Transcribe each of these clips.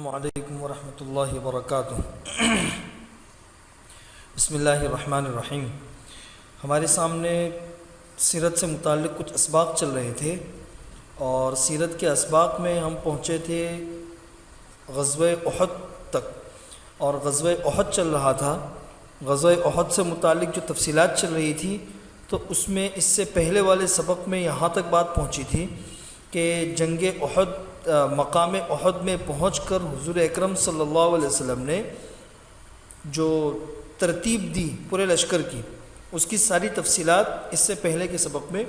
السلام علیکم ورحمۃ اللہ وبرکاتہ۔ بسم اللہ الرحمن الرحیم۔ ہمارے سامنے سیرت سے متعلق کچھ اسباق چل رہے تھے، اور سیرت کے اسباق میں ہم پہنچے تھے غزوہ احد تک، اور غزوہ احد چل رہا تھا۔ غزوہ احد سے متعلق جو تفصیلات چل رہی تھی، تو اس میں اس سے پہلے والے سبق میں یہاں تک بات پہنچی تھی کہ جنگ احد مقام احد میں پہنچ کر حضور اکرم صلی اللہ علیہ وسلم نے جو ترتیب دی پورے لشکر کی، اس کی ساری تفصیلات اس سے پہلے کے سبق میں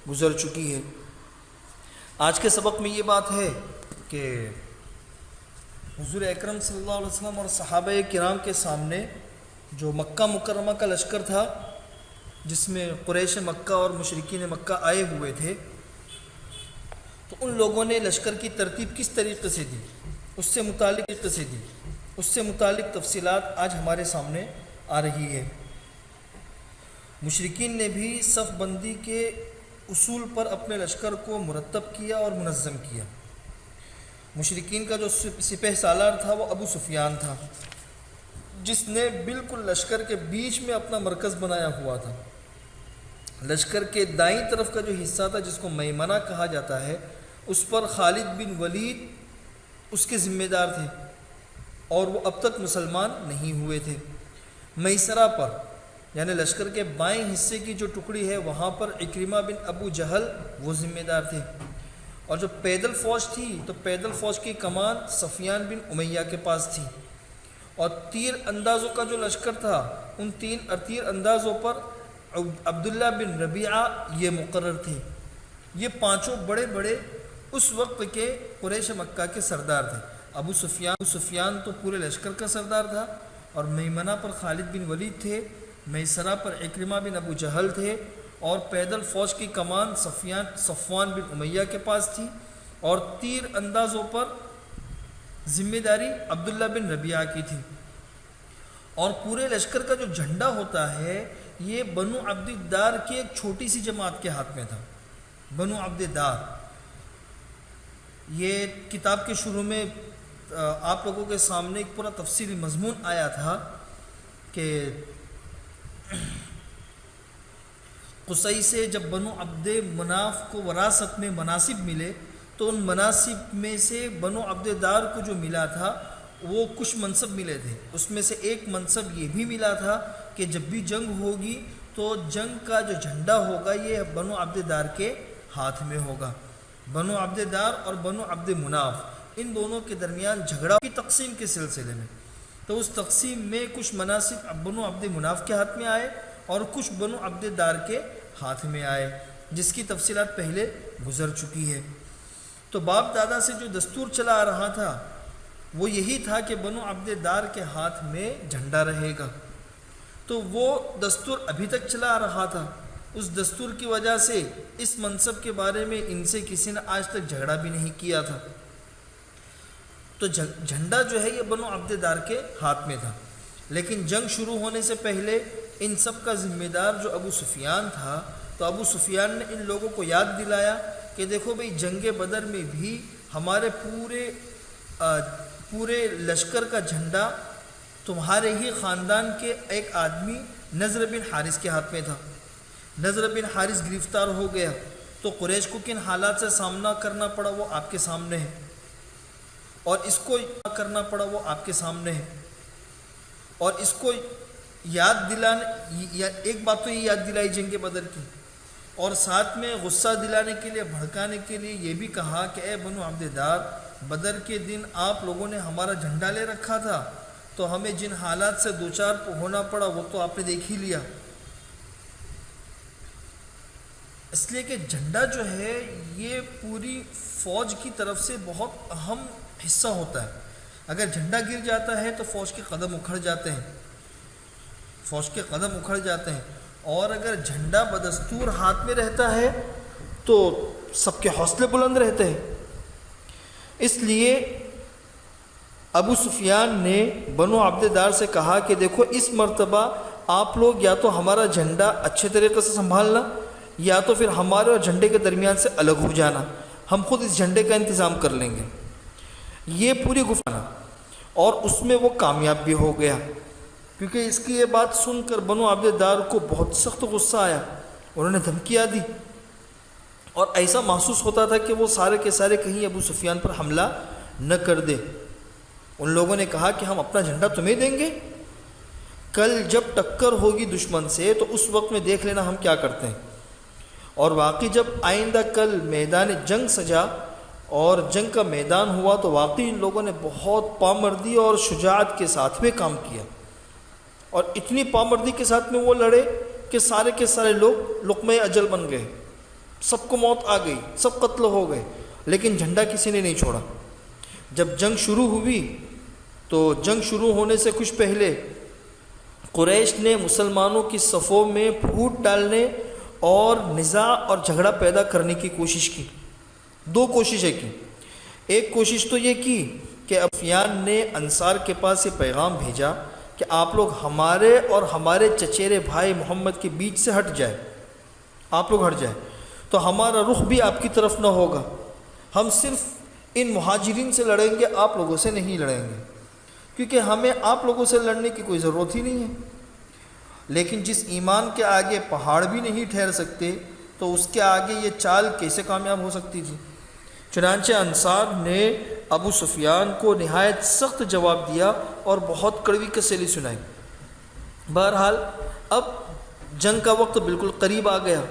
گزر چکی ہے۔ آج کے سبق میں یہ بات ہے کہ حضور اکرم صلی اللہ علیہ وسلم اور صحابہ کرام کے سامنے جو مکہ مکرمہ کا لشکر تھا، جس میں قریش مکہ اور مشرکین مکہ آئے ہوئے تھے، تو ان لوگوں نے لشکر کی ترتیب کس طریقے سے دی، اس سے متعلق تفصیلات آج ہمارے سامنے آ رہی ہے۔ مشرکین نے بھی صف بندی کے اصول پر اپنے لشکر کو مرتب کیا اور منظم کیا۔ مشرکین کا جو سپہ سالار تھا وہ ابو سفیان تھا، جس نے بالکل لشکر کے بیچ میں اپنا مرکز بنایا ہوا تھا۔ لشکر کے دائیں طرف کا جو حصہ تھا، جس کو میمنہ کہا جاتا ہے، اس پر خالد بن ولید اس کے ذمہ دار تھے، اور وہ اب تک مسلمان نہیں ہوئے تھے۔ میسرہ پر یعنی لشکر کے بائیں حصے کی جو ٹکڑی ہے، وہاں پر اکرمہ بن ابو جہل وہ ذمہ دار تھے، اور جو پیدل فوج تھی، تو پیدل فوج کی کمان سفیان بن امیہ کے پاس تھی، اور تیر اندازوں کا جو لشکر تھا، ان تیر اندازوں پر عبداللہ بن ربیعہ یہ مقرر تھے۔ یہ پانچوں بڑے بڑے اس وقت کے قریش مکہ کے سردار تھے۔ ابو سفیان تو پورے لشکر کا سردار تھا، اور میمنہ پر خالد بن ولید تھے، میسرہ پر اکرمہ بن ابو جہل تھے، اور پیدل فوج کی کمان صفوان بن امیہ کے پاس تھی، اور تیر اندازوں پر ذمہ داری عبداللہ بن ربیعہ کی تھی۔ اور پورے لشکر کا جو جھنڈا ہوتا ہے، یہ بنو عبد الدار کی ایک چھوٹی سی جماعت کے ہاتھ میں تھا۔ بنو عبد الدار، یہ کتاب کے شروع میں آپ لوگوں کے سامنے ایک پورا تفصیلی مضمون آیا تھا کہ قصی سے جب بنو عبد مناف کو وراثت میں مناصب ملے، تو ان مناصب میں سے بنو عبد الدار کو جو ملا تھا، وہ کچھ منصب ملے تھے۔ اس میں سے ایک منصب یہ بھی ملا تھا کہ جب بھی جنگ ہوگی، تو جنگ کا جو جھنڈا ہوگا، یہ بنو عبد الدار کے ہاتھ میں ہوگا۔ بنو عبد الدار اور بنو عبد مناف، ان دونوں کے درمیان جھگڑا کی تقسیم کے سلسلے میں، تو اس تقسیم میں کچھ مناصب بنو عبد مناف کے ہاتھ میں آئے، اور کچھ بنو عبد الدار کے ہاتھ میں آئے، جس کی تفصیلات پہلے گزر چکی ہے۔ تو باپ دادا سے جو دستور چلا آ رہا تھا، وہ یہی تھا کہ بنو عبد الدار کے ہاتھ میں جھنڈا رہے گا۔ تو وہ دستور ابھی تک چلا آ رہا تھا۔ اس دستور کی وجہ سے اس منصب کے بارے میں ان سے کسی نے آج تک جھگڑا بھی نہیں کیا تھا۔ تو جھنڈا جو ہے، یہ بنو عبد الدار کے ہاتھ میں تھا۔ لیکن جنگ شروع ہونے سے پہلے ان سب کا ذمہ دار جو ابو سفیان تھا، تو ابو سفیان نے ان لوگوں کو یاد دلایا کہ دیکھو بھئی، جنگ بدر میں بھی ہمارے پورے لشکر کا جھنڈا تمہارے ہی خاندان کے ایک آدمی نضر بن حارث کے ہاتھ میں تھا۔ نضر بن حارث گرفتار ہو گیا، تو قریش کو کن حالات سے سامنا کرنا پڑا، وہ آپ کے سامنے ہے، اور اس کو کرنا پڑا، وہ آپ کے سامنے ہے۔ اور اس کو یاد دلانے، ایک بات تو یہ یاد دلائی جنگ بدر کی، اور ساتھ میں غصہ دلانے کے لیے، بھڑکانے کے لیے یہ بھی کہا کہ اے بنو عبد الدار، بدر کے دن آپ لوگوں نے ہمارا جھنڈا لے رکھا تھا، تو ہمیں جن حالات سے دوچار ہونا پڑا، وہ تو آپ نے دیکھ ہی لیا۔ اس لیے کہ جھنڈا جو ہے، یہ پوری فوج کی طرف سے بہت اہم حصہ ہوتا ہے۔ اگر جھنڈا گر جاتا ہے، تو فوج کے قدم اکھڑ جاتے ہیں، اور اگر جھنڈا بدستور ہاتھ میں رہتا ہے، تو سب کے حوصلے بلند رہتے ہیں۔ اس لیے ابو سفیان نے بنو عبد الدار سے کہا کہ دیکھو، اس مرتبہ آپ لوگ یا تو ہمارا جھنڈا اچھے طریقے سے سنبھالنا، یا تو پھر ہمارے اور جھنڈے کے درمیان سے الگ ہو جانا، ہم خود اس جھنڈے کا انتظام کر لیں گے۔ یہ پوری گفتگو اور اس میں وہ کامیاب بھی ہو گیا، کیونکہ اس کی یہ بات سن کر بنو عبد دار کو بہت سخت غصہ آیا، انہوں نے دھمکیاں دی اور ایسا محسوس ہوتا تھا کہ وہ سارے کے سارے کہیں ابو سفیان پر حملہ نہ کر دے۔ ان لوگوں نے کہا کہ ہم اپنا جھنڈا تمہیں دیں گے، کل جب ٹکر ہوگی دشمن سے تو اس وقت میں دیکھ لینا ہم کیا کرتے ہیں۔ اور واقعی جب آئندہ کل میدان جنگ سجا اور جنگ کا میدان ہوا تو واقعی ان لوگوں نے بہت پامردی اور شجاعت کے ساتھ میں کام کیا، اور اتنی پامردی کے ساتھ میں وہ لڑے کہ سارے کے سارے لوگ لقمہ اجل بن گئے، سب کو موت آ گئی، سب قتل ہو گئے، لیکن جھنڈا کسی نے نہیں چھوڑا۔ جب جنگ شروع ہوئی تو جنگ شروع ہونے سے کچھ پہلے قریش نے مسلمانوں کی صفوں میں پھوٹ ڈالنے اور نزاع اور جھگڑا پیدا کرنے کی کوشش کی۔ دو کوششیں کی۔ ایک کوشش تو یہ کی کہ ابو سفیان نے انصار کے پاس یہ پیغام بھیجا کہ آپ لوگ ہمارے اور ہمارے چچیرے بھائی محمد کے بیچ سے ہٹ جائے، آپ لوگ ہٹ جائیں تو ہمارا رخ بھی آپ کی طرف نہ ہوگا، ہم صرف ان مہاجرین سے لڑیں گے، آپ لوگوں سے نہیں لڑیں گے، کیونکہ ہمیں آپ لوگوں سے لڑنے کی کوئی ضرورت ہی نہیں ہے۔ لیکن جس ایمان کے آگے پہاڑ بھی نہیں ٹھہر سکتے تو اس کے آگے یہ چال کیسے کامیاب ہو سکتی تھی؟ چنانچہ انصار نے ابو سفیان کو نہایت سخت جواب دیا اور بہت کڑوی کسیلی سنائی۔ بہرحال اب جنگ کا وقت بالکل قریب آ گیا،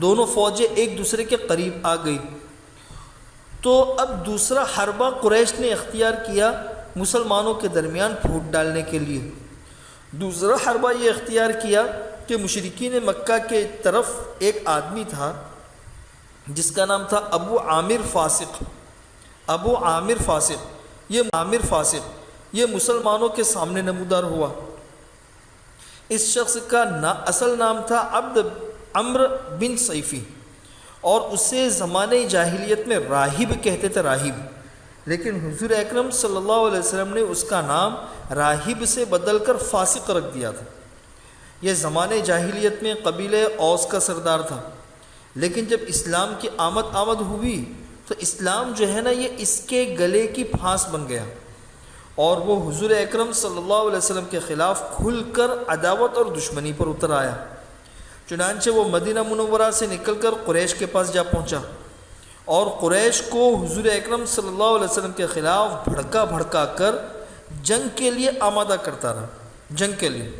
دونوں فوجیں ایک دوسرے کے قریب آ گئی، تو اب دوسرا حربہ قریش نے اختیار کیا مسلمانوں کے درمیان پھوٹ ڈالنے کے لیے۔ دوسرا حربہ یہ اختیار کیا کہ مشرکین مکہ کے طرف ایک آدمی تھا جس کا نام تھا ابو عامر فاسق۔ ابو عامر فاسق یہ مسلمانوں کے سامنے نمودار ہوا۔ اس شخص کا اصل نام تھا عمرو بن سیفی، اور اسے زمانے جاہلیت میں راہب کہتے تھے، راہب، لیکن حضور اکرم صلی اللہ علیہ وسلم نے اس کا نام راہب سے بدل کر فاسق رکھ دیا تھا۔ یہ زمانے جاہلیت میں قبیلہ اوس کا سردار تھا، لیکن جب اسلام کی آمد ہوئی تو اسلام جو ہے نا یہ اس کے گلے کی پھانس بن گیا، اور وہ حضور اکرم صلی اللہ علیہ وسلم کے خلاف کھل کر عداوت اور دشمنی پر اتر آیا۔ چنانچہ وہ مدینہ منورہ سے نکل کر قریش کے پاس جا پہنچا اور قریش کو حضور اکرم صلی اللہ علیہ وسلم کے خلاف بھڑکا کر جنگ کے لیے آمادہ کرتا رہا، جنگ کے لیے،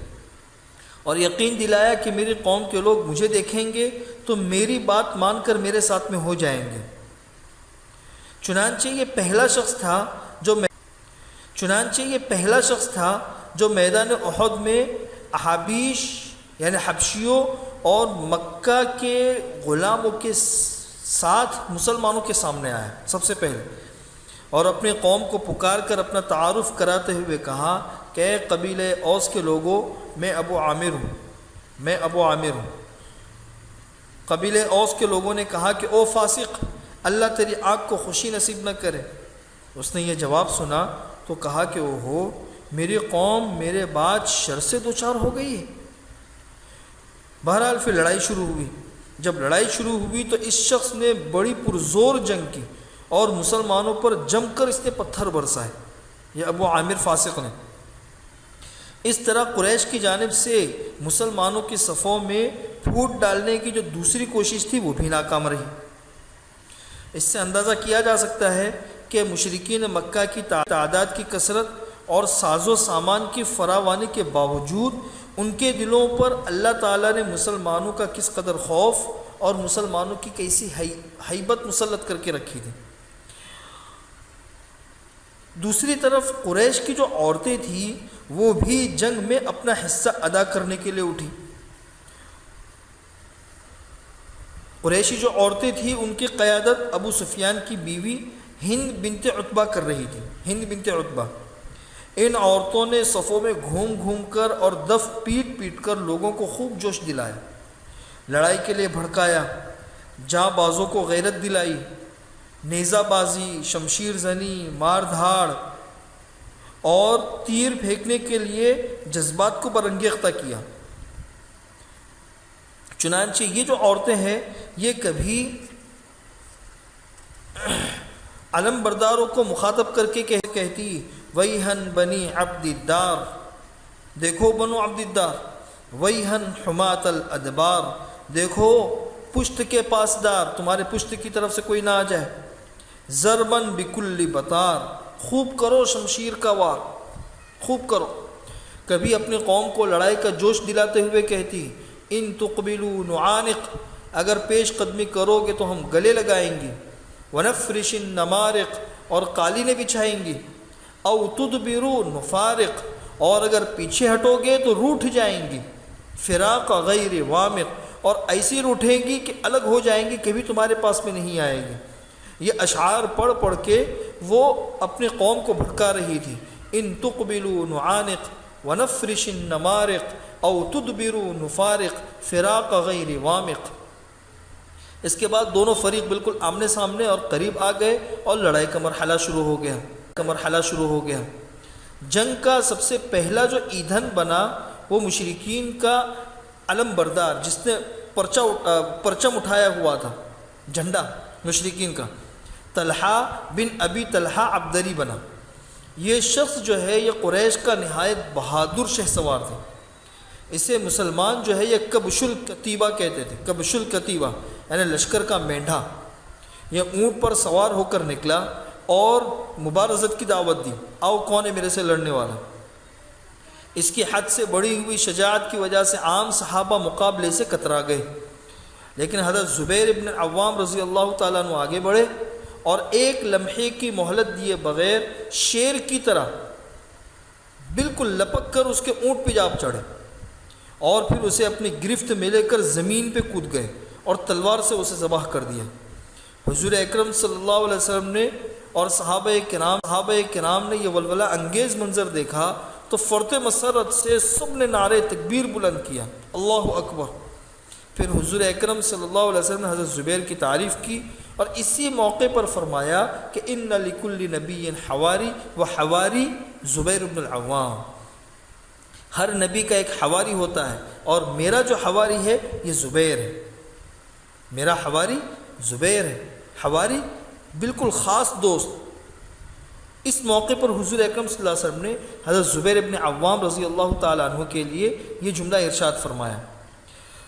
اور یقین دلایا کہ میری قوم کے لوگ مجھے دیکھیں گے تو میری بات مان کر میرے ساتھ میں ہو جائیں گے۔ چنانچہ یہ پہلا شخص تھا جو میدان احد میں احابیش یعنی حبشیوں اور مکہ کے غلاموں کے ساتھ مسلمانوں کے سامنے آیا سب سے پہلے، اور اپنے قوم کو پکار کر اپنا تعارف کراتے ہوئے کہا کہ اے قبیلہ اوس کے لوگوں، میں ابو عامر ہوں۔ قبیلہ اوس کے لوگوں نے کہا کہ او فاسق، اللہ تیری آنکھ کو خوشی نصیب نہ کرے۔ اس نے یہ جواب سنا تو کہا کہ اوہو، میری قوم میرے بعد شر سے دوچار ہو گئی ہے۔ بہرحال پھر لڑائی شروع ہوئی۔ جب لڑائی شروع ہوئی تو اس شخص نے بڑی پرزور جنگ کی اور مسلمانوں پر جم کر اس نے پتھر برسائے، یہ ابو عامر فاسق نے۔ اس طرح قریش کی جانب سے مسلمانوں کی صفوں میں پھوٹ ڈالنے کی جو دوسری کوشش تھی وہ بھی ناکام رہی۔ اس سے اندازہ کیا جا سکتا ہے کہ مشرکین مکہ کی تعداد کی کثرت اور ساز و سامان کی فراوانی کے باوجود ان کے دلوں پر اللہ تعالیٰ نے مسلمانوں کا کس قدر خوف اور مسلمانوں کی کیسی ہیبت مسلط کر کے رکھی تھی۔ دوسری طرف قریش کی جو عورتیں تھیں وہ بھی جنگ میں اپنا حصہ ادا کرنے کے لیے اٹھی۔ قریشی جو عورتیں تھیں ان کی قیادت ابو سفیان کی بیوی ہند بنت عتبہ کر رہی تھی، ہند بنت عتبہ۔ ان عورتوں نے صفوں میں گھوم کر اور دف پیٹ کر لوگوں کو خوب جوش دلایا، لڑائی کے لیے بھڑکایا، جاں بازوں کو غیرت دلائی، نیزہ بازی، شمشیر زنی، مار دھاڑ اور تیر پھینکنے کے لیے جذبات کو برانگیختہ کیا۔ چنانچہ یہ جو عورتیں ہیں یہ کبھی علم برداروں کو مخاطب کر کے کہتی ویہن بنی عبد الدار، دیکھو بنو عبد الدار، ویہن حمات الادبار، دیکھو پشت کے پاسدار، تمہارے پشت کی طرف سے کوئی نہ آ جائے، ضربن بکل بطار، خوب کرو شمشیر کا وار، خوب کرو۔ کبھی اپنی قوم کو لڑائی کا جوش دلاتے ہوئے کہتی ان تقبلوا نعانق، اگر پیش قدمی کرو گے تو ہم گلے لگائیں گے، ونفرش النمارق، اور قالینیں بچھائیں گے، او تدبروا نفارق، اور اگر پیچھے ہٹو گے تو روٹھ جائیں گی، فراق غیر وامق، اور ایسی روٹھیں گی کہ الگ ہو جائیں گی، کبھی تمہارے پاس میں نہیں آئے گی۔ یہ اشعار پڑھ پڑھ کے وہ اپنے قوم کو بھڑکا رہی تھی۔ ان تقبلوا نعانق ونفرش النمارق او تدبروا نفارق فراق غیر وامق۔ اس کے بعد دونوں فریق بالکل آمنے سامنے اور قریب آ گئے اور لڑائی کا مرحلہ شروع ہو گیا۔ جنگ کا سب سے پہلا جو ایندھن بنا وہ مشرکین کا علم بردار، جس نے پرچم اٹھایا ہوا تھا، جھنڈا مشرکین کا، طلحہ بن ابی طلحہ عبدری بنا۔ یہ شخص جو ہے یہ قریش کا نہایت بہادر شہ سوار تھا۔ اسے مسلمان جو ہے یہ کبش الکتیبہ کہتے تھے، کبش الکتیبہ یعنی لشکر کا مینڈھا۔ یہ اونٹ پر سوار ہو کر نکلا اور مبارزت کی دعوت دی، آؤ کون ہے میرے سے لڑنے والا۔ اس کی حد سے بڑھی ہوئی شجاعت کی وجہ سے عام صحابہ مقابلے سے کترا گئے، لیکن حضرت زبیر ابن عوام رضی اللہ تعالیٰ عنہ آگے بڑھے اور ایک لمحے کی مہلت دیے بغیر شیر کی طرح بالکل لپک کر اس کے اونٹ پہ جا چڑھے اور پھر اسے اپنی گرفت میں لے کر زمین پہ کود گئے اور تلوار سے اسے ذبح کر دیا۔ حضور اکرم صلی اللہ علیہ وسلم نے اور صحابہ کرام نے یہ ولولہ انگیز منظر دیکھا تو فرط مسرت سے سب نے نعرے تکبیر بلند کیا، اللہ اکبر۔ پھر حضور اکرم صلی اللہ علیہ وسلم نے حضرت زبیر کی تعریف کی اور اسی موقع پر فرمایا کہ ان لکل نبی حواری و حواری زبیر بن العوام، ہر نبی کا ایک حواری ہوتا ہے اور میرا جو حواری ہے یہ زبیر ہے، میرا حواری زبیر ہے، حواری بالکل خاص دوست۔ اس موقع پر حضور اکرم صلی اللہ علیہ وسلم نے حضرت زبیر ابن عوام رضی اللہ تعالیٰ عنہ کے لیے یہ جملہ ارشاد فرمایا۔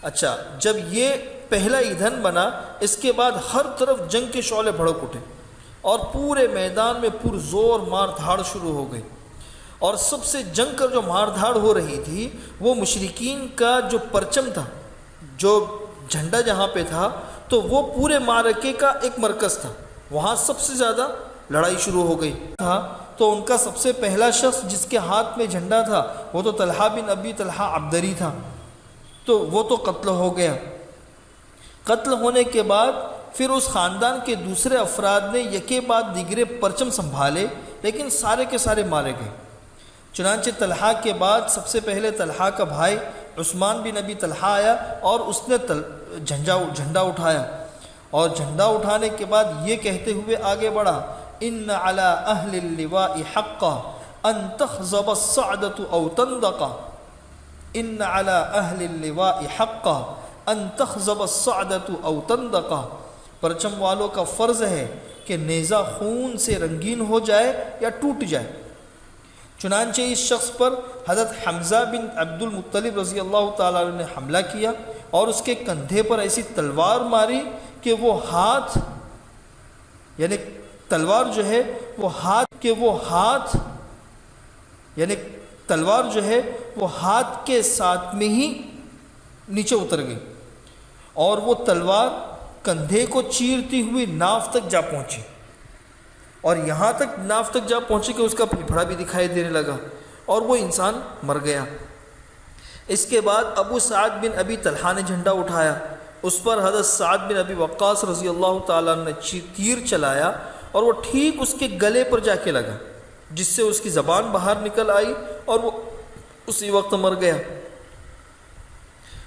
اچھا، جب یہ پہلا ایندھن بنا، اس کے بعد ہر طرف جنگ کے شعلے بھڑک اٹھے اور پورے میدان میں پرزور مار دھاڑ شروع ہو گئی، اور سب سے جنگ کر جو مار دھاڑ ہو رہی تھی وہ مشرکین کا جو پرچم تھا، جو جھنڈا جہاں پہ تھا تو وہ پورے معرکے کا ایک مرکز تھا، وہاں سب سے زیادہ لڑائی شروع ہو گئی تھا۔ تو ان کا سب سے پہلا شخص جس کے ہاتھ میں جھنڈا تھا وہ تو طلحہ بن ابی طلحہ عبدری تھا، تو وہ تو قتل ہو گیا۔ قتل ہونے کے بعد پھر اس خاندان کے دوسرے افراد نے یکے بعد دیگرے پرچم سنبھالے، لیکن سارے کے سارے مارے گئے۔ چنانچہ طلحہ کے بعد سب سے پہلے طلحہ کا بھائی عثمان بن ابی طلحہ آیا اور اس نے جھنڈا اٹھایا، اور جھنڈا اٹھانے کے بعد یہ کہتے ہوئے آگے بڑھا ان علی اہل اللواء حقا ان تخضب الصعدۃ او تندقا، ان علی اہل اللواء حقا ان تخضب الصعدۃ او تندقا، پرچم والوں کا فرض ہے کہ نیزہ خون سے رنگین ہو جائے یا ٹوٹ جائے۔ چنانچہ اس شخص پر حضرت حمزہ بن عبد المطلب رضی اللہ تعالیٰ عنہ نے حملہ کیا اور اس کے کندھے پر ایسی تلوار ماری کہ وہ ہاتھ، یعنی تلوار جو ہے وہ ہاتھ کے ساتھ میں ہی نیچے اتر گئی، اور وہ تلوار کندھے کو چیرتی ہوئی ناف تک جا پہنچی، اور یہاں تک ناف تک جا پہنچی کہ اس کا پھیپھڑا بھی دکھائی دینے لگا اور وہ انسان مر گیا۔ اس کے بعد ابو سعد بن ابی طلحہ نے جھنڈا اٹھایا، اس پر حضرت سعد بن ابی وقاص رضی اللہ تعالیٰ عنہ نے تیر چلایا اور وہ ٹھیک اس کے گلے پر جا کے لگا، جس سے اس کی زبان باہر نکل آئی اور وہ اسی وقت مر گیا۔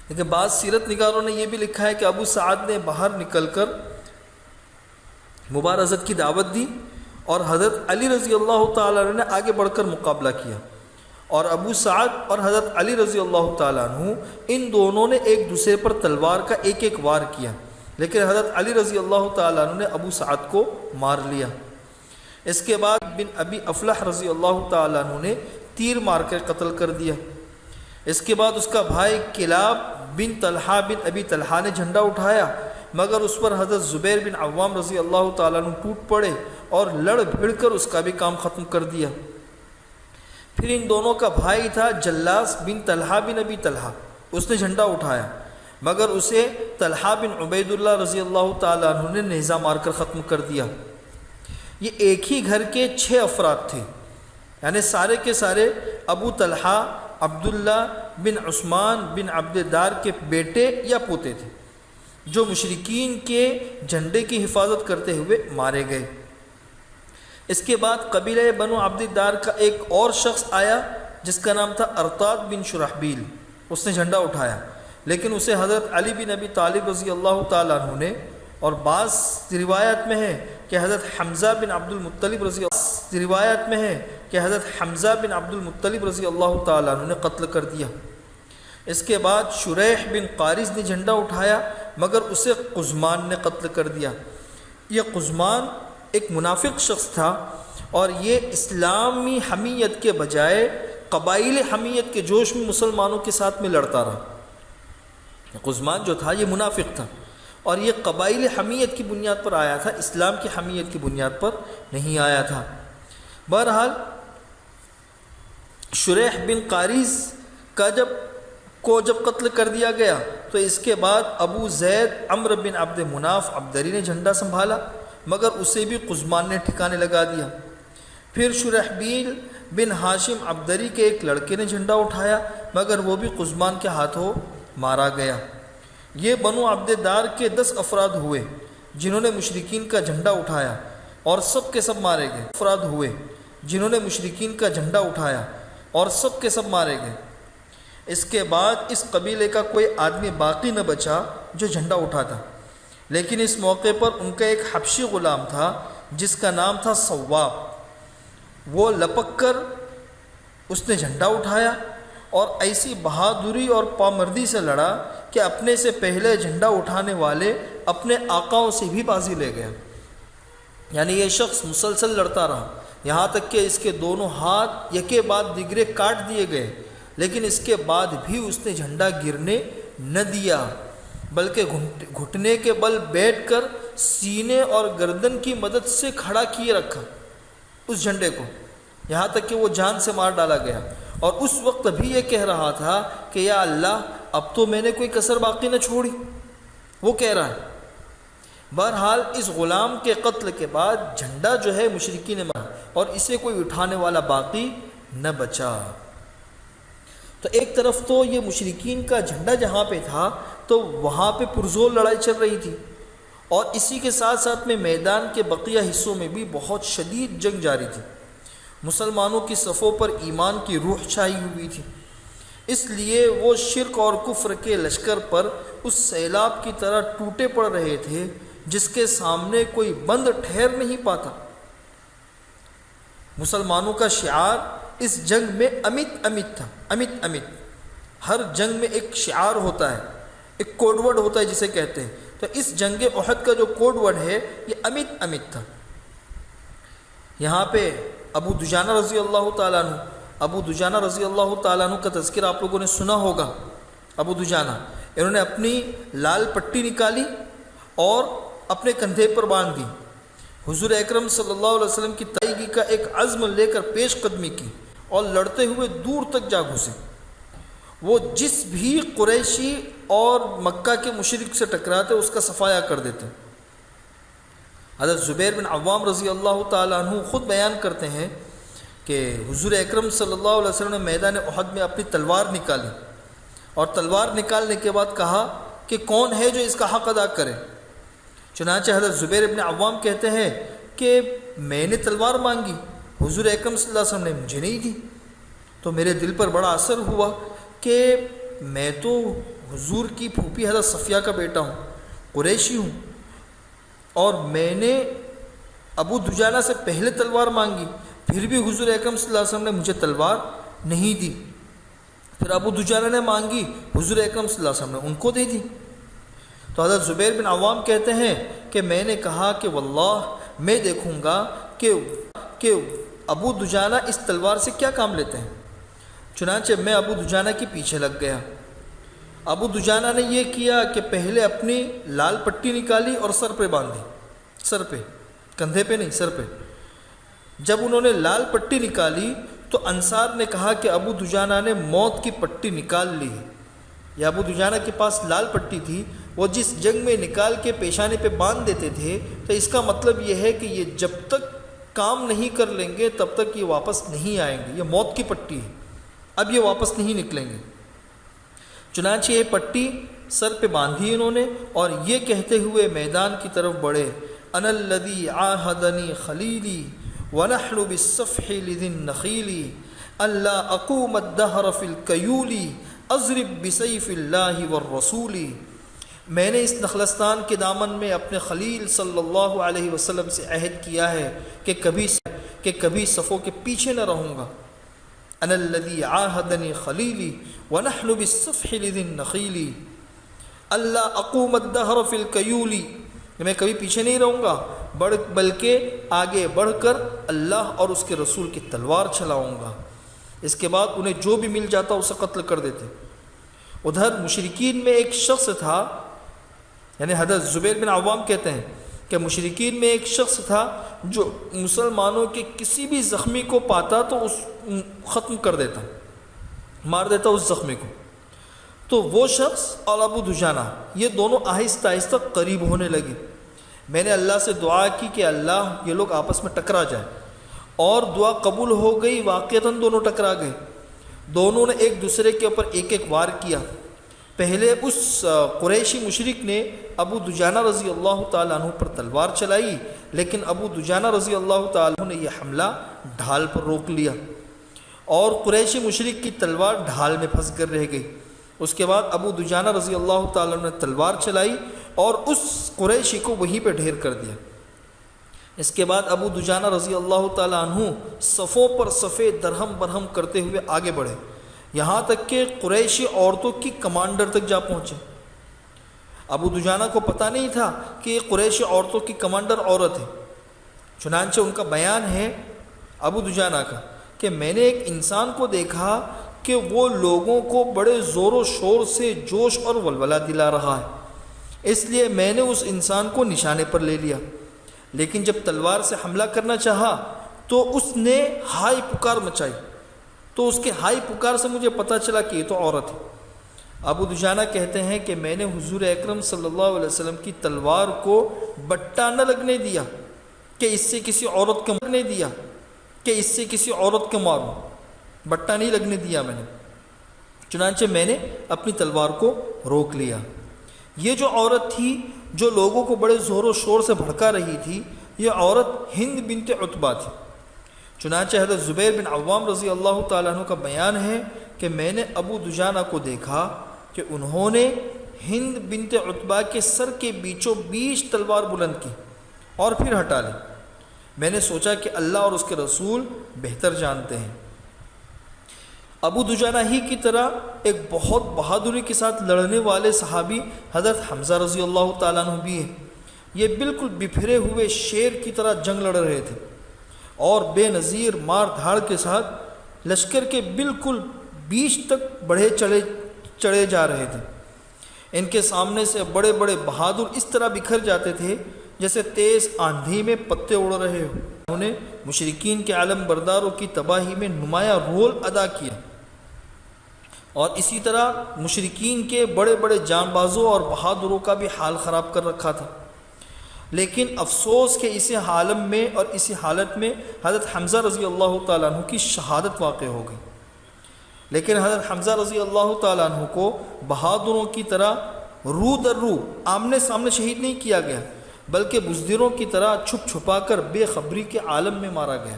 لیکن بعض سیرت نگاروں نے یہ بھی لکھا ہے کہ ابو سعد نے باہر نکل کر مبارزت کی دعوت دی اور حضرت علی رضی اللہ تعالیٰ عنہ نے آگے بڑھ کر مقابلہ کیا، اور ابو سعد اور حضرت علی رضی اللہ تعالیٰ عنہ ان دونوں نے ایک دوسرے پر تلوار کا ایک ایک وار کیا، لیکن حضرت علی رضی اللہ تعالیٰ عنہ نے ابو سعد کو مار لیا۔ اس کے بعد بن ابی افلح رضی اللہ تعالیٰ عنہ نے تیر مار کر قتل کر دیا۔ اس کے بعد اس کا بھائی کلاب بن طلحہ بن ابی طلحہ نے جھنڈا اٹھایا، مگر اس پر حضرت زبیر بن عوام رضی اللہ تعالیٰ عنہ ٹوٹ پڑے اور لڑ بھڑ کر اس کا بھی کام ختم کر دیا۔ پھر ان دونوں کا بھائی تھا جلاس بن طلحہ بن ابی طلحہ، اس نے جھنڈا اٹھایا، مگر اسے طلحہ بن عبید اللہ رضی اللہ تعالیٰ عنہ نے نیزہ مار کر ختم کر دیا۔ یہ ایک ہی گھر کے 6 افراد تھے، یعنی سارے کے سارے ابو طلحہ عبداللہ بن عثمان بن عبدالدار کے بیٹے یا پوتے تھے، جو مشرکین کے جھنڈے کی حفاظت کرتے ہوئے مارے گئے۔ اس کے بعد قبیلہ بنو عبدالدار کا ایک اور شخص آیا جس کا نام تھا ارطاد بن شرحبیل، اس نے جھنڈا اٹھایا، لیکن اسے حضرت علی بن ابی طالب رضی اللہ تعالیٰ عنہ نے، اور بعض روایت میں ہے کہ حضرت حمزہ بن عبد المطلب رضی اللہ تعالیٰ عنہ نے قتل کر دیا۔ اس کے بعد شریح بن قارث نے جھنڈا اٹھایا، مگر اسے قزمان نے قتل کر دیا۔ یہ قزمان ایک منافق شخص تھا، اور یہ اسلامی حمیت کے بجائے قبائلی حمیت کے جوش میں مسلمانوں کے ساتھ میں لڑتا رہا۔ قزمان جو تھا یہ منافق تھا، اور یہ قبائلی حمیت کی بنیاد پر آیا تھا، اسلام کی حمیت کی بنیاد پر نہیں آیا تھا۔ بہرحال شریح بن قارث کا جب قتل کر دیا گیا تو اس کے بعد ابو زید عمرو بن عبد مناف عبدری نے جھنڈا سنبھالا، مگر اسے بھی قزمان نے ٹھکانے لگا دیا۔ پھر شرحبیل بن ہاشم عبدری کے ایک لڑکے نے جھنڈا اٹھایا، مگر وہ بھی قزمان کے ہاتھوں مارا گیا۔ یہ بنو عبدالدار کے 10 افراد ہوئے جنہوں نے مشرکین کا جھنڈا اٹھایا، اور سب کے سب مارے گئے۔ اس کے بعد اس قبیلے کا کوئی آدمی باقی نہ بچا جو جھنڈا اٹھاتا، لیکن اس موقع پر ان کا ایک حبشی غلام تھا جس کا نام تھا صواب۔ وہ لپک کر اس نے جھنڈا اٹھایا اور ایسی بہادری اور پامردی سے لڑا کہ اپنے سے پہلے جھنڈا اٹھانے والے اپنے آقاؤں سے بھی بازی لے گیا۔ یعنی یہ شخص مسلسل لڑتا رہا، یہاں تک کہ اس کے دونوں ہاتھ یکے بعد دیگرے کاٹ دیے گئے، لیکن اس کے بعد بھی اس نے جھنڈا گرنے نہ دیا، بلکہ گھٹنے کے بل بیٹھ کر سینے اور گردن کی مدد سے کھڑا کیے رکھا اس جھنڈے کو، یہاں تک کہ وہ جان سے مار ڈالا گیا۔ اور اس وقت بھی یہ کہہ رہا تھا کہ یا اللہ، اب تو میں نے کوئی کسر باقی نہ چھوڑی، وہ کہہ رہا ہے۔ بہرحال اس غلام کے قتل کے بعد جھنڈا جو ہے مشرکین نے مارا، اور اسے کوئی اٹھانے والا باقی نہ بچا۔ تو ایک طرف تو یہ مشرکین کا جھنڈا جہاں پہ تھا تو وہاں پہ پرزور لڑائی چل رہی تھی، اور اسی کے ساتھ ساتھ میں میدان کے بقیہ حصوں میں بھی بہت شدید جنگ جاری تھی۔ مسلمانوں کی صفوں پر ایمان کی روح چھائی ہوئی تھی، اس لیے وہ شرک اور کفر کے لشکر پر اس سیلاب کی طرح ٹوٹے پڑ رہے تھے جس کے سامنے کوئی بند ٹھہر نہیں پاتا۔ مسلمانوں کا شعار اس جنگ میں امت امت تھا، امت امت۔ ہر جنگ میں ایک شعار ہوتا ہے، ایک کوڈ ورڈ ہوتا ہے جسے کہتے ہیں، تو اس جنگ احد کا جو کوڈ ورڈ ہے یہ امت امت تھا۔ یہاں پہ ابو دجانہ رضی اللہ تعالیٰ عنہ کا تذکرہ آپ لوگوں نے سنا ہوگا۔ ابو دجانہ، انہوں نے اپنی لال پٹی نکالی اور اپنے کندھے پر باندھ دی، حضور اکرم صلی اللہ علیہ وسلم کی تائیگی کا ایک عزم لے کر پیش قدمی کی، اور لڑتے ہوئے دور تک جا گھسے۔ وہ جس بھی قریشی اور مکہ کے مشرک سے ٹکراتے اس کا صفایا کر دیتے۔ حضرت زبیر بن عوام رضی اللہ تعالیٰ عنہ خود بیان کرتے ہیں کہ حضور اکرم صلی اللہ علیہ وسلم نے میدان احد میں اپنی تلوار نکالی، اور تلوار نکالنے کے بعد کہا کہ کون ہے جو اس کا حق ادا کرے؟ چنانچہ حضرت زبیر بن عوام کہتے ہیں کہ میں نے تلوار مانگی، حضور اکرم صلی اللہ علیہ وسلم نے مجھے نہیں دی، تو میرے دل پر بڑا اثر ہوا کہ میں تو حضور کی پھوپھی حضرت صفیہ کا بیٹا ہوں، قریشی ہوں، اور میں نے ابو دجانہ سے پہلے تلوار مانگی، پھر بھی حضور اکرم صلی اللہ علیہ وسلم نے مجھے تلوار نہیں دی۔ پھر ابو دجانہ نے مانگی، حضور اکرم صلی اللہ علیہ وسلم نے ان کو دے دی۔ تو حضرت زبیر بن عوام کہتے ہیں کہ میں نے کہا کہ واللہ میں دیکھوں گا کہ کہ ابو دجانہ اس تلوار سے کیا کام لیتے ہیں۔ چنانچہ میں ابو دجانہ کے پیچھے لگ گیا۔ ابو دجانہ نے یہ کیا کہ پہلے اپنی لال پٹی نکالی اور سر پہ باندھی، سر پہ، کندھے پہ نہیں، سر پہ۔ جب انہوں نے لال پٹی نکالی تو انصار نے کہا کہ ابو دجانہ نے موت کی پٹی نکال لی ہے۔ یا ابو دجانہ کے پاس لال پٹی تھی، وہ جس جنگ میں نکال کے پیشانے پہ باندھ دیتے تھے، تو اس کا مطلب یہ ہے کہ یہ جب تک کام نہیں کر لیں گے تب تک یہ واپس نہیں آئیں گے، یہ موت کی پٹی ہے، اب یہ واپس نہیں نکلیں گے۔ چنانچہ یہ پٹی سر پہ باندھی انہوں نے اور یہ کہتے ہوئے میدان کی طرف بڑھے، انا الذی عاہدنی خلیلی ونحن بالصفح لذی النخیل الا اقوم الدہر فی الکیول اضرب بسیف اللہ والرسول۔ میں نے اس نخلستان کے دامن میں اپنے خلیل صلی اللہ علیہ وسلم سے عہد کیا ہے کہ کبھی صفوں کے پیچھے نہ رہوں گا۔ انا الذی عاہدنی خلیلی ونحن بالصفح لذی النخیل الا اقوم الدہر فی الکیول، میں کبھی پیچھے نہیں رہوں گا بلکہ آگے بڑھ کر اللہ اور اس کے رسول کی تلوار چلاؤں گا۔ اس کے بعد انہیں جو بھی مل جاتا اسے قتل کر دیتے۔ ادھر مشرکین میں ایک شخص تھا، یعنی حضرت زبیر بن عوام کہتے ہیں کہ مشرکین میں ایک شخص تھا جو مسلمانوں کے کسی بھی زخمی کو پاتا تو اس ختم کر دیتا، مار دیتا اس زخمی کو۔ تو وہ شخص اور ابو دجانہ یہ دونوں آہستہ آہستہ قریب ہونے لگے۔ میں نے اللہ سے دعا کی کہ اللہ یہ لوگ آپس میں ٹکرا جائیں، اور دعا قبول ہو گئی، واقعتاً دونوں ٹکرا گئے۔ دونوں نے ایک دوسرے کے اوپر ایک ایک وار کیا۔ پہلے اس قریشی مشرک نے ابو دجانہ رضی اللہ تعالیٰ عنہ پر تلوار چلائی، لیکن ابو دجانہ رضی اللہ تعالیٰ عنہ نے یہ حملہ ڈھال پر روک لیا اور قریشی مشرک کی تلوار ڈھال میں پھنس کر رہ گئی۔ اس کے بعد ابو دجانہ رضی اللہ تعالیٰ عنہ نے تلوار چلائی اور اس قریشی کو وہیں پہ ڈھیر کر دیا۔ اس کے بعد ابو دجانہ رضی اللہ تعالیٰ عنہ صفوں پر صفیں درہم برہم کرتے ہوئے آگے بڑھے، یہاں تک کہ قریشی عورتوں کی کمانڈر تک جا پہنچے۔ ابو دجانہ کو پتہ نہیں تھا کہ یہ قریشی عورتوں کی کمانڈر عورت ہے۔ چنانچہ ان کا بیان ہے ابو دجانہ کا کہ میں نے ایک انسان کو دیکھا کہ وہ لوگوں کو بڑے زور و شور سے جوش اور ولولہ دلا رہا ہے، اس لیے میں نے اس انسان کو نشانے پر لے لیا، لیکن جب تلوار سے حملہ کرنا چاہا تو اس نے ہائی پکار مچائی، تو اس کے ہائی پکار سے مجھے پتہ چلا کہ یہ تو عورت ہے۔ ابو دجانہ کہتے ہیں کہ میں نے حضور اکرم صلی اللہ علیہ وسلم کی تلوار کو بٹا نہ لگنے دیا کہ اس سے کسی عورت کو مارنے دیا کہ اس سے کسی عورت کو ماروں، بٹا نہیں لگنے دیا میں نے۔ چنانچہ میں نے اپنی تلوار کو روک لیا۔ یہ جو عورت تھی جو لوگوں کو بڑے زور و شور سے بھڑکا رہی تھی، یہ عورت ہند بنت عتبہ تھی۔ چنانچہ حضرت زبیر بن عوام رضی اللہ تعالیٰ عنہ کا بیان ہے کہ میں نے ابو دجانہ کو دیکھا کہ انہوں نے ہند بنت عتبہ کے سر کے بیچوں بیچ تلوار بلند کی اور پھر ہٹا لی۔ میں نے سوچا کہ اللہ اور اس کے رسول بہتر جانتے ہیں۔ ابو دجانہ ہی کی طرح ایک بہت بہادری کے ساتھ لڑنے والے صحابی حضرت حمزہ رضی اللہ تعالیٰ عنہ بھی ہیں۔ یہ بالکل بپھرے ہوئے شیر کی طرح جنگ لڑ رہے تھے اور بے نظیر مار دھاڑ کے ساتھ لشکر کے بالکل بیچ تک بڑھے چڑھے جا رہے تھے۔ ان کے سامنے سے بڑے بڑے بہادر اس طرح بکھر جاتے تھے جیسے تیز آندھی میں پتے اڑ رہے ہو۔ انہوں نے مشرکین کے عالم برداروں کی تباہی میں نمایاں رول ادا کیا، اور اسی طرح مشرکین کے بڑے بڑے جان بازوں اور بہادروں کا بھی حال خراب کر رکھا تھا۔ لیکن افسوس کہ اسی عالم میں اور اسی حالت میں حضرت حمزہ رضی اللہ تعالیٰ عنہ کی شہادت واقع ہو گئی۔ لیکن حضرت حمزہ رضی اللہ تعالیٰ عنہ کو بہادروں کی طرح رو در رو آمنے سامنے شہید نہیں کیا گیا، بلکہ بزدلوں کی طرح چھپ چھپا کر بے خبری کے عالم میں مارا گیا۔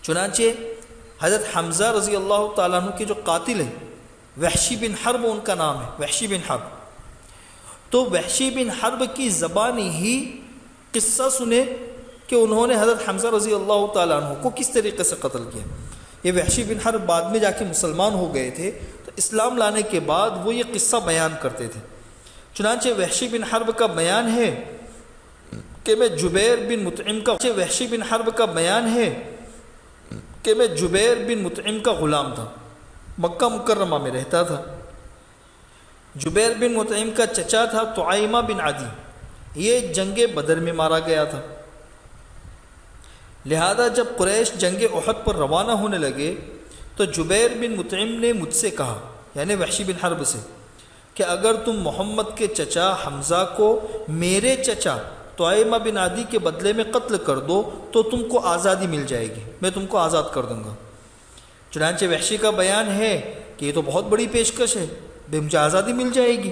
چنانچہ حضرت حمزہ رضی اللہ تعالیٰ عنہ کے جو قاتل ہیں وحشی بن حرب ان کا نام ہے، وحشی بن حرب، تو وحشی بن حرب کی زبانی ہی قصہ سنے کہ انہوں نے حضرت حمزہ رضی اللہ تعالیٰ عنہ کو کس طریقے سے قتل کیا۔ یہ وحشی بن حرب بعد میں جا کے مسلمان ہو گئے تھے، تو اسلام لانے کے بعد وہ یہ قصہ بیان کرتے تھے۔ چنانچہ وحشی بن حرب کا بیان ہے کہ میں جبیر بن مطعم کا وحشی بن حرب کا بیان ہے کہ میں جبیر بن مطعم کا غلام تھا، مکہ مکرمہ میں رہتا تھا۔ جبیر بن مطعم کا چچا تھا طعیمہ بن عدی، یہ جنگ بدر میں مارا گیا تھا۔ لہذا جب قریش جنگ احد پر روانہ ہونے لگے تو جبیر بن مطعم نے مجھ سے کہا، یعنی وحشی بن حرب سے، کہ اگر تم محمد کے چچا حمزہ کو میرے چچا طعیمہ بن عدی کے بدلے میں قتل کر دو تو تم کو آزادی مل جائے گی، میں تم کو آزاد کر دوں گا۔ چنانچہ وحشی کا بیان ہے کہ یہ تو بہت بڑی پیشکش ہے، مجھے آزادی مل جائے گی۔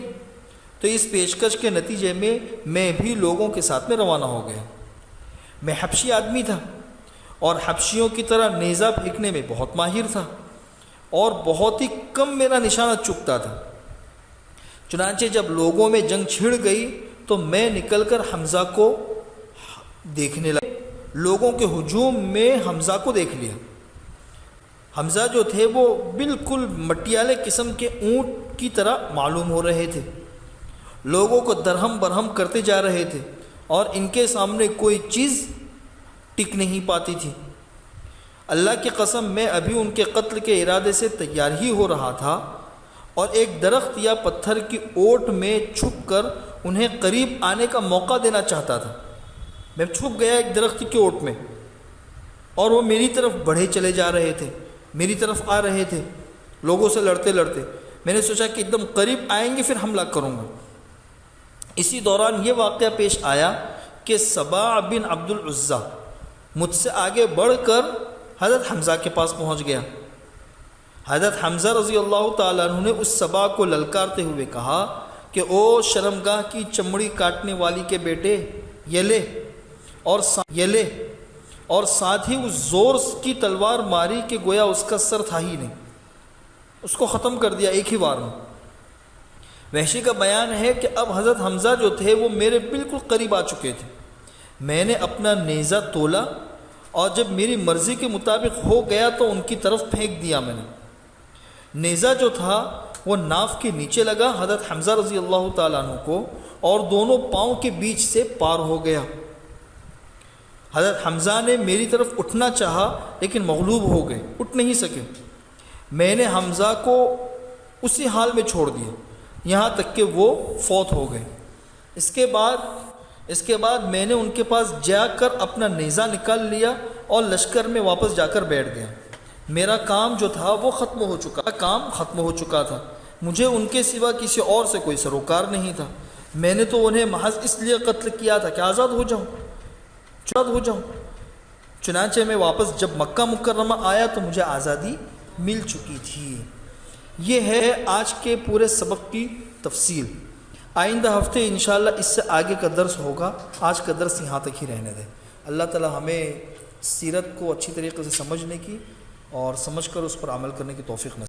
تو اس پیشکش کے نتیجے میں بھی لوگوں کے ساتھ میں روانہ ہو گیا۔ میں حبشی آدمی تھا اور حبشیوں کی طرح نیزہ پھینکنے میں بہت ماہر تھا اور بہت ہی کم میرا نشانہ چکتا تھا۔ چنانچہ جب لوگوں میں جنگ چھڑ گئی تو میں نکل کر حمزہ کو دیکھنے لگا۔ لوگوں کے ہجوم میں حمزہ کو دیکھ لیا۔ حمزہ جو تھے وہ بالکل مٹیالے قسم کے اونٹ کی طرح معلوم ہو رہے تھے، لوگوں کو درہم برہم کرتے جا رہے تھے اور ان کے سامنے کوئی چیز ٹک نہیں پاتی تھی۔ اللہ کی قسم میں ابھی ان کے قتل کے ارادے سے تیار ہی ہو رہا تھا اور ایک درخت یا پتھر کی اوٹ میں چھپ کر انہیں قریب آنے کا موقع دینا چاہتا تھا۔ میں چھپ گیا ایک درخت کی اوٹ میں اور وہ میری طرف بڑھے چلے جا رہے تھے، میری طرف آ رہے تھے لوگوں سے لڑتے لڑتے۔ میں نے سوچا کہ ایک دم قریب آئیں گے پھر حملہ کروں گا۔ اسی دوران یہ واقعہ پیش آیا کہ سبا بن عبد العزیٰ مجھ سے آگے بڑھ کر حضرت حمزہ کے پاس پہنچ گیا۔ حضرت حمزہ رضی اللہ تعالیٰ عنہ نے اس سبا کو للکارتے ہوئے کہا کہ او شرمگاہ کی چمڑی کاٹنے والی کے بیٹے، یہ لے، اور ساتھ ہی اس زور کی تلوار ماری کہ گویا اس کا سر تھا ہی نہیں، اس کو ختم کر دیا ایک ہی وار میں۔ وحشی کا بیان ہے کہ اب حضرت حمزہ جو تھے وہ میرے بالکل قریب آ چکے تھے۔ میں نے اپنا نیزہ تولا اور جب میری مرضی کے مطابق ہو گیا تو ان کی طرف پھینک دیا میں نے۔ نیزہ جو تھا وہ ناف کے نیچے لگا حضرت حمزہ رضی اللہ تعالیٰ عنہ کو اور دونوں پاؤں کے بیچ سے پار ہو گیا۔ حضرت حمزہ نے میری طرف اٹھنا چاہا لیکن مغلوب ہو گئے، اٹھ نہیں سکے۔ میں نے حمزہ کو اسی حال میں چھوڑ دیا یہاں تک کہ وہ فوت ہو گئے۔ اس کے بعد میں نے ان کے پاس جا کر اپنا نیزہ نکال لیا اور لشکر میں واپس جا کر بیٹھ گیا۔ میرا کام جو تھا وہ ختم ہو چکا تھا۔ مجھے ان کے سوا کسی اور سے کوئی سروکار نہیں تھا۔ میں نے تو انہیں محض اس لیے قتل کیا تھا کہ آزاد ہو جاؤں۔ چنانچہ میں واپس جب مکہ مکرمہ آیا تو مجھے آزادی مل چکی تھی۔ یہ ہے آج کے پورے سبق کی تفصیل۔ آئندہ ہفتے انشاءاللہ اس سے آگے کا درس ہوگا۔ آج کا درس یہاں تک ہی رہنے دیں۔ اللہ تعالی ہمیں سیرت کو اچھی طریقے سے سمجھنے کی اور سمجھ کر اس پر عمل کرنے کی توفیق نصیب